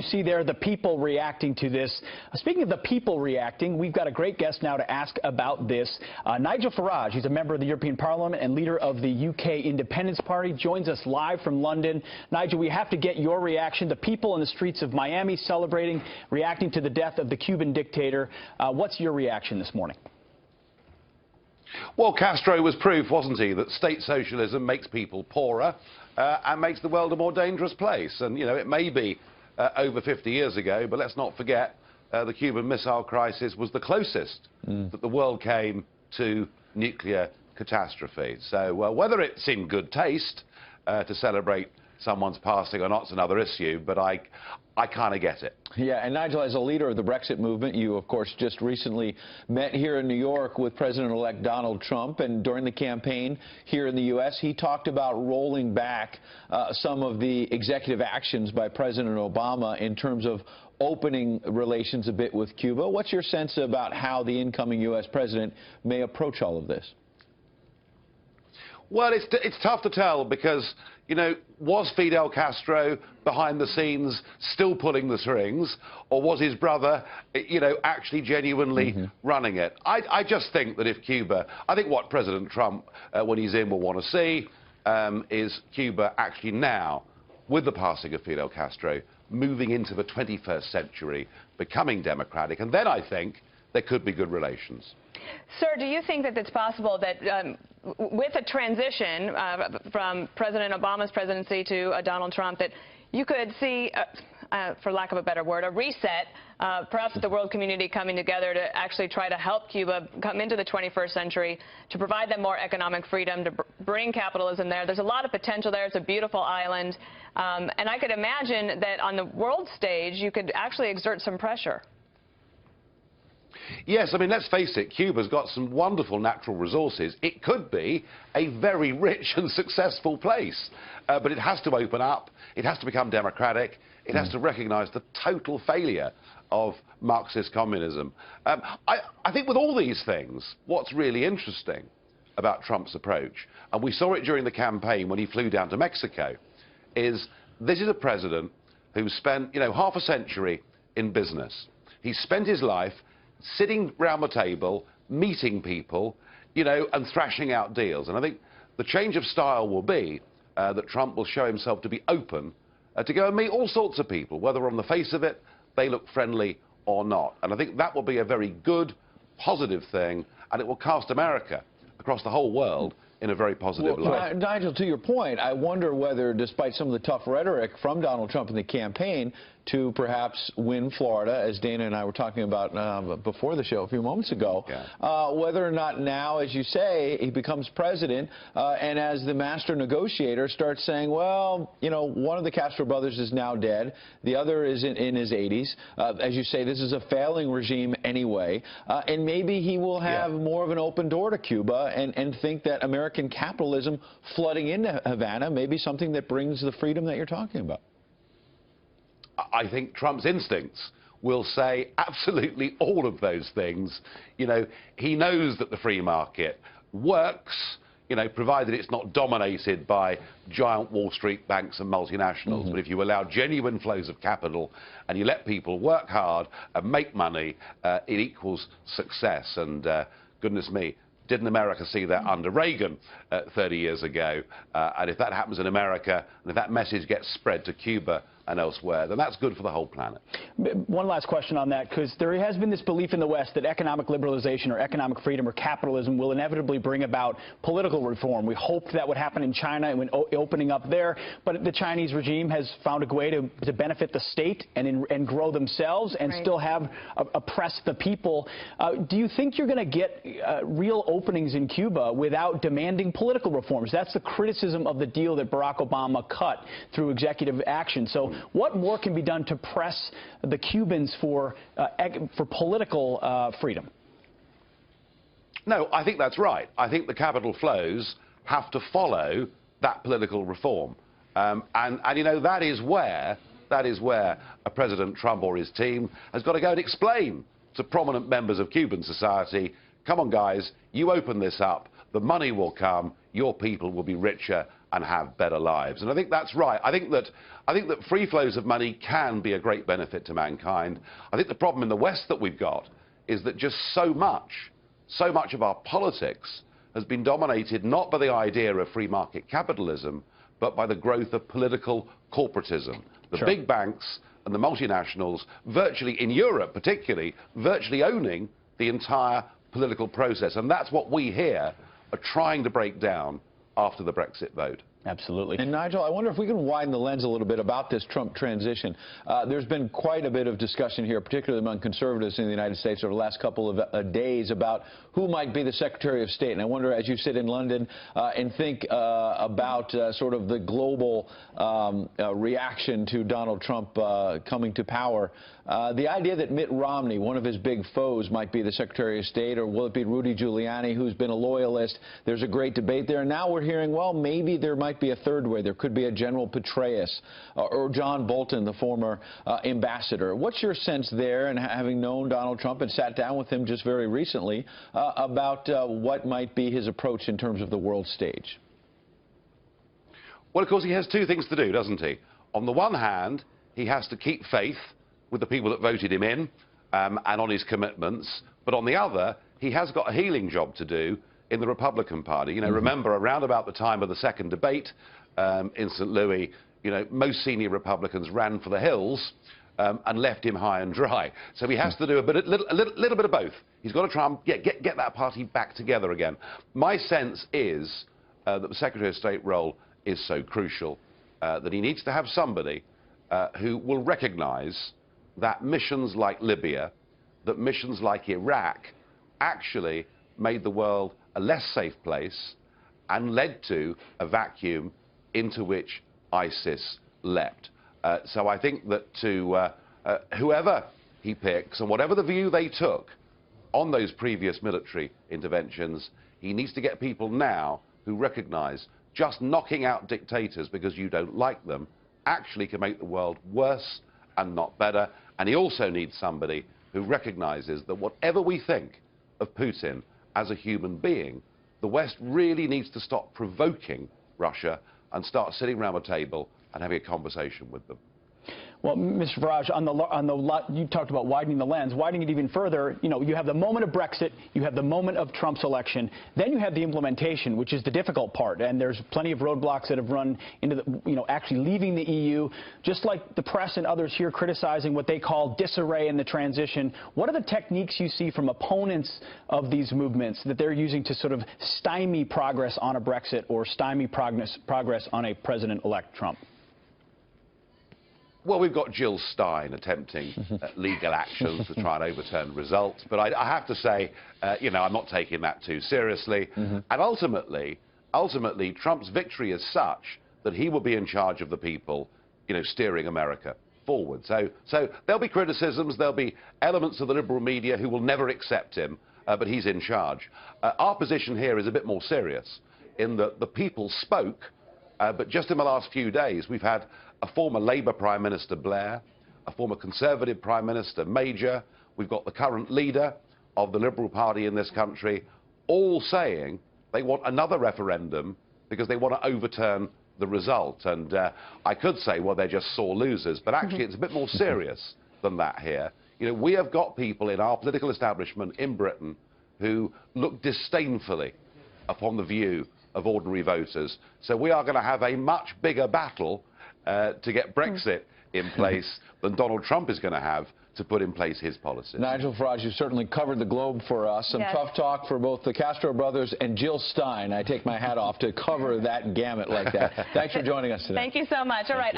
you see there the people reacting to this. Speaking of the people reacting, we've got a great guest now to ask about this. Nigel Farage, he's a member of the European Parliament and leader of the UK Independence Party, joins us live from London. Nigel, we have to get your reaction. The people in the streets of Miami celebrating, reacting to the death of the Cuban dictator. What's your reaction this morning? Well, Castro was proof, wasn't he, that state socialism makes people poorer and makes the world a more dangerous place. And, you know, it may be over 50 years ago, but let's not forget the Cuban Missile Crisis was the closest that the world came to nuclear catastrophe. So whether it's in good taste to celebrate someone's passing or not is another issue, but I kind of get it. Yeah, and Nigel, as a leader of the Brexit movement, you, of course, just recently met here in New York with President-elect Donald Trump, and during the campaign here in the U.S., he talked about rolling back some of the executive actions by President Obama in terms of opening relations a bit with Cuba. What's your sense about how the incoming U.S. president may approach all of this? Well, it's tough to tell because, you know, was Fidel Castro behind the scenes still pulling the strings, or was his brother, you know, actually genuinely running it? I just think that if Cuba, I think what President Trump, when he's in, will want to see is Cuba actually now, with the passing of Fidel Castro, moving into the 21st century, becoming democratic, and then I think there could be good relations. Sir, do you think that it's possible that with a transition from President Obama's presidency to Donald Trump, that you could see, for lack of a better word, a reset, perhaps the world community coming together to actually try to help Cuba come into the 21st century, to provide them more economic freedom, to bring capitalism there? There's a lot of potential there. It's a beautiful island. And I could imagine that on the world stage, you could actually exert some pressure. Yes, I mean, let's face it, Cuba's got some wonderful natural resources. It could be a very rich and successful place, but it has to open up, it has to become democratic, it has to recognize the total failure of Marxist communism. I think with all these things, what's really interesting about Trump's approach, and we saw it during the campaign when he flew down to Mexico, is this is a president who's spent, you know, half a century in business. He's spent his life sitting round the table, meeting people, you know, and thrashing out deals. And I think the change of style will be that Trump will show himself to be open to go and meet all sorts of people, whether on the face of it they look friendly or not. And I think that will be a very good, positive thing, and it will cast America across the whole world in a very positive light. Nigel, to your point, I wonder whether, despite some of the tough rhetoric from Donald Trump in the campaign, to perhaps win Florida, as Dana and I were talking about before the show a few moments ago, whether or not now, as you say, he becomes president, and as the master negotiator starts saying, well, you know, one of the Castro brothers is now dead, the other is in his 80s. As you say, this is a failing regime anyway, and maybe he will have more of an open door to Cuba and think that American capitalism flooding into Havana may be something that brings the freedom that you're talking about. I think Trump's instincts will say absolutely all of those things. You know, he knows that the free market works, you know, provided it's not dominated by giant Wall Street banks and multinationals. But if you allow genuine flows of capital and you let people work hard and make money, it equals success. And goodness me, didn't America see that under Reagan 30 years ago? And if that happens in America, and if that message gets spread to Cuba and elsewhere, then that's good for the whole planet. One last question on that, because there has been this belief in the West that economic liberalization or economic freedom or capitalism will inevitably bring about political reform. We hoped that would happen in China when opening up there, but the Chinese regime has found a way to benefit the state and grow themselves and still have oppress the people. Do you think you're going to get real openings in Cuba without demanding political reforms? That's the criticism of the deal that Barack Obama cut through executive action. So what more can be done to press the Cubans for political freedom? No, I think that's right. I think the capital flows have to follow that political reform. And you know, that is where a President Trump or his team has got to go and explain to prominent members of Cuban society, come on, guys, you open this up, the money will come, your people will be richer and have better lives. And I think that's right. I think that free flows of money can be a great benefit to mankind. I think the problem in the West that we've got is that just so much of our politics has been dominated not by the idea of free market capitalism, but by the growth of political corporatism. The big banks and the multinationals, virtually in Europe particularly, virtually owning the entire political process. And that's what we here are trying to break down after the Brexit vote. Absolutely. And Nigel, I wonder if we can widen the lens a little bit about this Trump transition. There's been quite a bit of discussion here, particularly among conservatives in the United States over the last couple of days about who might be the Secretary of State. And I wonder, as you sit in London and think about sort of the global reaction to Donald Trump coming to power, the idea that Mitt Romney, one of his big foes, might be the Secretary of State, or will it be Rudy Giuliani, who's been a loyalist? There's a great debate there. And now we're hearing, well, maybe there might be a third way. There could be a General Petraeus or John Bolton, the former ambassador. What's your sense there, and having known Donald Trump and sat down with him just very recently, about what might be his approach in terms of the world stage? Well, of course, he has two things to do, doesn't he? On the one hand, he has to keep faith with the people that voted him in and on his commitments. But on the other, he has got a healing job to do in the Republican Party. You know, remember, around about the time of the second debate in St. Louis, you know, most senior Republicans ran for the hills and left him high and dry. So he has to do a little bit of both. He's got to try and get that party back together again. My sense is that the Secretary of State role is so crucial that he needs to have somebody who will recognize that missions like Libya, that missions like Iraq actually made the world a less safe place and led to a vacuum into which ISIS leapt. So I think that to whoever he picks and whatever the view they took on those previous military interventions, he needs to get people now who recognize just knocking out dictators because you don't like them actually can make the world worse and not better. And he also needs somebody who recognizes that whatever we think of Putin as a human being, the West really needs to stop provoking Russia and start sitting around a table and having a conversation with them. Well, Mr. Farage, you talked about widening the lens, widening it even further. You know, you have the moment of Brexit, you have the moment of Trump's election, then you have the implementation, which is the difficult part. And there's plenty of roadblocks that have run into the, you know, actually leaving the EU, just like the press and others here criticizing what they call disarray in the transition. What are the techniques you see from opponents of these movements that they're using to sort of stymie progress on a Brexit or stymie progress on a President-elect Trump? Well, we've got Jill Stein attempting legal actions to try and overturn results. But I have to say, you know, I'm not taking that too seriously. And ultimately, Trump's victory is such that he will be in charge of the people, you know, steering America forward. So there'll be criticisms, there'll be elements of the liberal media who will never accept him, but he's in charge. Our position here is a bit more serious in that the people spoke, but just in the last few days, we've had a former Labour Prime Minister Blair, a former Conservative Prime Minister Major, we've got the current leader of the Liberal Party in this country, all saying they want another referendum because they want to overturn the result. And I could say, well, they're just sore losers, but actually it's a bit more serious than that here. You know, we have got people in our political establishment in Britain who look disdainfully upon the view of ordinary voters. So we are going to have a much bigger battle to get Brexit in place than Donald Trump is going to have to put in place his policies. Nigel Farage, you've certainly covered the globe for us. Some tough talk for both the Castro brothers and Jill Stein. I take my hat off to cover that gamut like that. Thanks for joining us today. Thank you so much. All right.